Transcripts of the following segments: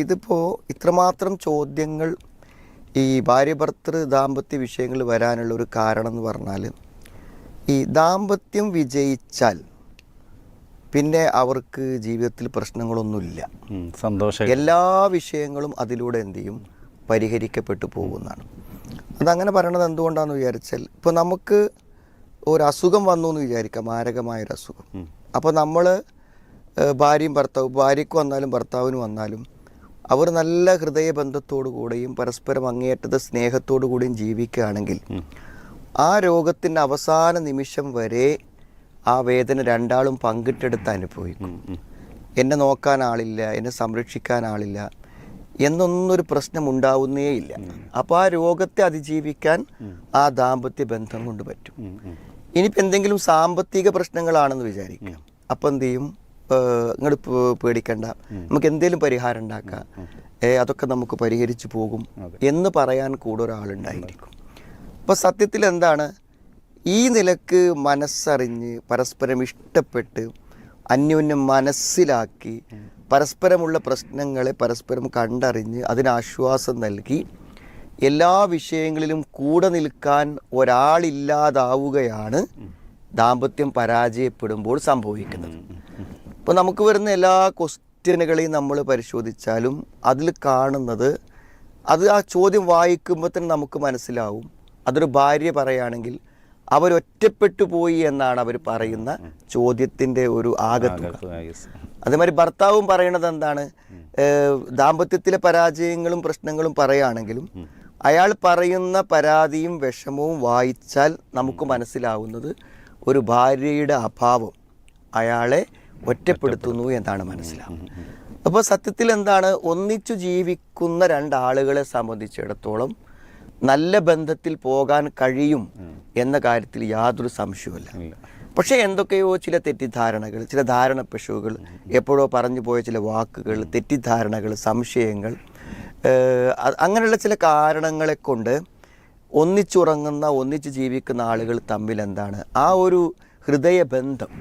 ഇതിപ്പോൾ ഇത്രമാത്രം ചോദ്യങ്ങൾ ഈ ഭാര്യ-ഭർത്തൃ ദാമ്പത്യ വിഷയങ്ങൾ വരാനുള്ള ഒരു കാരണം എന്ന് പറഞ്ഞാൽ, ഈ ദാമ്പത്യം വിജയിച്ചാൽ പിന്നെ അവർക്ക് ജീവിതത്തിൽ പ്രശ്നങ്ങളൊന്നുമില്ല, സന്തോഷം, എല്ലാ വിഷയങ്ങളും അതിലൂടെ എന്ത് ചെയ്യും, പരിഹരിക്കപ്പെട്ടു പോകുന്നതാണ്. അതങ്ങനെ പറയണത് എന്തുകൊണ്ടാണെന്ന് വിചാരിച്ചാൽ, ഇപ്പോൾ നമുക്ക് ഒരു അസുഖം വന്നു എന്ന് വിചാരിക്കാം, മാരകമായൊരു അസുഖം. അപ്പോൾ നമ്മൾ ഭാര്യയും ഭർത്താവും, ഭാര്യയ്ക്ക് വന്നാലും ഭർത്താവിന് വന്നാലും അവർ നല്ല ഹൃദയബന്ധത്തോടു കൂടെയും പരസ്പരം അങ്ങേയറ്റത്തെ സ്നേഹത്തോടു കൂടിയും ജീവിക്കുകയാണെങ്കിൽ ആ രോഗത്തിൻ്റെ അവസാന നിമിഷം വരെ ആ വേദന രണ്ടാളും പങ്കിട്ടെടുത്ത് അനുഭവിക്കും. എന്നെ നോക്കാൻ ആളില്ല, എന്നെ സംരക്ഷിക്കാൻ ആളില്ല എന്നൊന്നൊരു പ്രശ്നം ഉണ്ടാവുന്നേ ഇല്ല. അപ്പോൾ ആ രോഗത്തെ അതിജീവിക്കാൻ ആ ദാമ്പത്യ ബന്ധം കൊണ്ട് പറ്റും. ഇനിയിപ്പോൾ എന്തെങ്കിലും സാമ്പത്തിക പ്രശ്നങ്ങളാണെന്ന് വിചാരിക്കാം, അപ്പം എന്ത് ചെയ്യും, ഇങ്ങോട്ട് പേടിക്കണ്ട, നമുക്ക് എന്തെങ്കിലും പരിഹാരം ഉണ്ടാക്കാം, അതൊക്കെ നമുക്ക് പരിഹരിച്ചു പോകും എന്ന് പറയാൻ കൂടെ ഒരാളുണ്ടായിരിക്കും. അപ്പോൾ സത്യത്തിൽ എന്താണ്, ഈ നിലക്ക് മനസ്സറിഞ്ഞ് പരസ്പരം ഇഷ്ടപ്പെട്ട് അന്യോന്യം മനസ്സിലാക്കി പരസ്പരമുള്ള പ്രശ്നങ്ങളെ പരസ്പരം കണ്ടറിഞ്ഞ് അതിനാശ്വാസം നൽകി എല്ലാ വിഷയങ്ങളിലും കൂടെ നിൽക്കാൻ ഒരാളില്ലാതാവുകയാണ് ദാമ്പത്യം പരാജയപ്പെടുമ്പോൾ സംഭവിക്കുന്നത്. ഇപ്പോൾ നമുക്ക് വരുന്ന എല്ലാ ക്വസ്റ്റ്യനുകളെയും നമ്മൾ പരിശോധിച്ചാലും അതിൽ കാണുന്നത്, അത് ആ ചോദ്യം വായിക്കുമ്പോൾ തന്നെ നമുക്ക് മനസ്സിലാവും, അതൊരു ഭാര്യ പറയുകയാണെങ്കിൽ അവരൊറ്റപ്പെട്ടു പോയി എന്നാണ് അവർ പറയുന്ന ചോദ്യത്തിൻ്റെ ഒരു ആകത്തുക. അതേമാതിരി ഭർത്താവും പറയണത് എന്താണ്, ദാമ്പത്യത്തിലെ പരാജയങ്ങളും പ്രശ്നങ്ങളും പറയുകയാണെങ്കിലും അയാൾ പറയുന്ന പരാതിയും വിഷമവും വായിച്ചാൽ നമുക്ക് മനസ്സിലാവുന്നത് ഒരു ഭാര്യയുടെ അഭാവം അയാളെ ഒറ്റപ്പെടുത്തുന്നു എന്നാണ് മനസ്സിലാവുന്നത്. അപ്പോൾ സത്യത്തിൽ എന്താണ്, ഒന്നിച്ചു ജീവിക്കുന്ന രണ്ടാളുകളെ സംബന്ധിച്ചിടത്തോളം നല്ല ബന്ധത്തിൽ പോകാൻ കഴിയും എന്ന കാര്യത്തിൽ യാതൊരു സംശയവുമില്ല. പക്ഷേ എന്തൊക്കെയോ ചില തെറ്റിദ്ധാരണകൾ, ചില ധാരണ പിശകുകൾ, എപ്പോഴോ പറഞ്ഞു പോയ ചില വാക്കുകൾ, തെറ്റിദ്ധാരണകൾ, സംശയങ്ങൾ, അങ്ങനെയുള്ള ചില കാരണങ്ങളെ കൊണ്ട് ഒന്നിച്ചുറങ്ങുന്ന, ഒന്നിച്ച് ജീവിക്കുന്ന ആളുകൾ തമ്മിൽ എന്താണ്, ആ ഒരു ഹൃദയബന്ധം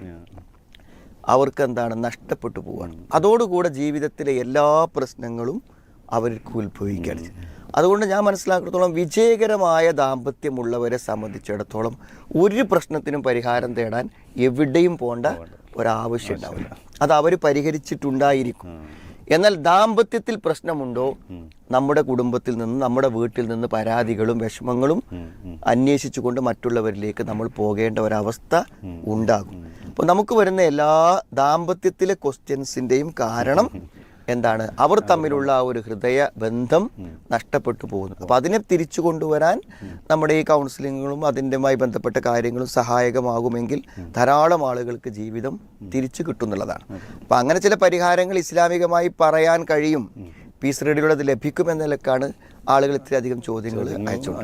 അവർക്ക് എന്താണ് നഷ്ടപ്പെട്ടു പോവുകയാണ്. അതോടുകൂടെ ജീവിതത്തിലെ എല്ലാ പ്രശ്നങ്ങളും അവർക്ക് ഉത്ഭവിക്കുകയാണ്. അതുകൊണ്ട് ഞാൻ മനസ്സിലാക്കിടത്തോളം വിജയകരമായ ദാമ്പത്യമുള്ളവരെ സംബന്ധിച്ചിടത്തോളം ഒരു പ്രശ്നത്തിനും പരിഹാരം തേടാൻ എവിടെയും പോകേണ്ട ഒരാവശ്യം ഉണ്ടാവില്ല, അത് അവർ പരിഹരിച്ചിട്ടുണ്ടായിരിക്കും. എന്നാൽ ദാമ്പത്യത്തിൽ പ്രശ്നമുണ്ടോ, നമ്മുടെ കുടുംബത്തിൽ നിന്ന്, നമ്മുടെ വീട്ടിൽ നിന്ന് പരാതികളും വിഷമങ്ങളും അന്വേഷിച്ചുകൊണ്ട് മറ്റുള്ളവരിലേക്ക് നമ്മൾ പോകേണ്ട ഒരവസ്ഥ ഉണ്ടാകും. അപ്പോൾ നമുക്ക് വരുന്ന എല്ലാ ദാമ്പത്യത്തിലെ ക്വസ്റ്റ്യൻസിൻ്റെയും കാരണം എന്താണ്, അവർ തമ്മിലുള്ള ആ ഒരു ഹൃദയ ബന്ധം നഷ്ടപ്പെട്ടു പോകുന്നു. അപ്പോൾ അതിനെ തിരിച്ചു കൊണ്ടുവരാൻ നമ്മുടെ ഈ കൗൺസിലിങ്ങുകളും അതിൻ്റെമായി ബന്ധപ്പെട്ട കാര്യങ്ങളും സഹായകമാകുമെങ്കിൽ ധാരാളം ആളുകൾക്ക് ജീവിതം തിരിച്ചു കിട്ടുന്നുള്ളതാണ്. അപ്പോൾ അങ്ങനെ ചില പരിഹാരങ്ങൾ ഇസ്ലാമികമായി പറയാൻ കഴിയും, പീസ് റേഡിയോയിൽ അത് ലഭിക്കുമെന്ന നിലക്കാണ് ആളുകൾ ഇത്രയധികം ചോദ്യങ്ങൾ അയച്ചുകൊണ്ടിരിക്കുന്നത്.